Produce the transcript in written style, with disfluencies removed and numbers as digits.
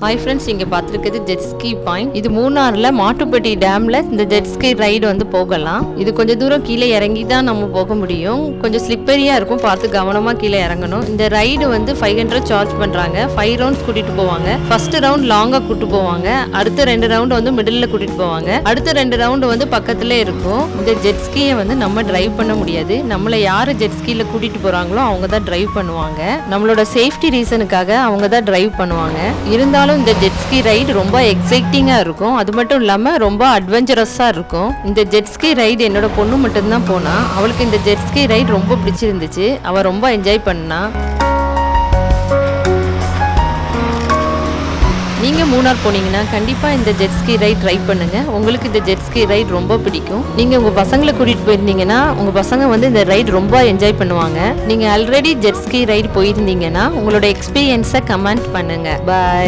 Hi friends, இங்க பார்த்திருக்கிறது jet ஸ்கி point. இது மூணாறுல மாட்டுப்பட்டி டேம்ல இந்த ஜெட் ஸ்கி ரைடு வந்து போகலாம். இது கொஞ்சம் தூரம் கீழே இறங்கி தான் நம்ம போக முடியும். கொஞ்சம் ஸ்லிப்பரியா இருக்கும், பார்த்து கவனமா கீழே இறங்கணும். இந்த ரைடு வந்து 500 சார்ஜ் பண்றாங்க. 5 ரவுண்ட்ஸ் கூட்டிட்டு போவாங்க. ஃபர்ஸ்ட் ரவுண்ட் லாங்கா கூட்டிட்டு போவாங்க. அடுத்த 2 ரவுண்ட் வந்து மிடில்ல கூட்டிட்டு போவாங்க. அடுத்த 2 ரவுண்ட் வந்து பக்கத்துல இருக்கும். இந்த ஜெட் ஸ்கியை வந்து நம்ம டிரைவ் பண்ண முடியாது. நம்மள யாரு ஜெட் ஸ்கில கூட்டிட்டு போறாங்களோ அவங்க தான் டிரைவ் பண்ணுவாங்க. நம்மளோட சேஃப்டி ரீசனுக்காக அவங்க தான் டிரைவ் பண்ணுவாங்க. இருந்தாலும் இந்த ஜெட் ஸ்கி ரைடு ரொம்ப எக்ஸைட்டிங்கா இருக்கும். அது மட்டும் இல்லாம ரொம்ப அட்வென்ச்சரஸா இருக்கும். இந்த ஜெட் ஸ்கி ரைடு என்னோட பொண்ணு மட்டும் தான் போனா. அவளுக்கு இந்த ஜெட் ஸ்கி ரைடு ரொம்ப பிடிச்சிருந்துச்சு. அவ ரொம்ப என்ஜாய் பண்ணா. நீங்க மூணார் போனீங்கன்னா கண்டிப்பா இந்த ஜெட் ஸ்கி ரைட் ட்ரை பண்ணுங்க. உங்களுக்கு இந்த ஜெட் ஸ்கி ரைட் ரொம்ப பிடிக்கும். நீங்க உங்க பசங்களை கூட்டிட்டு போயிருந்தீங்கன்னா உங்க பசங்க வந்து இந்த ரைட் ரொம்ப என்ஜாய் பண்ணுவாங்க. நீங்க ஆல்ரெடி ஜெட் ஸ்கி ரைட் போயிருந்தீங்கன்னா உங்களோட எக்ஸ்பீரியன்ஸை கமெண்ட் பண்ணுங்க. பாய்.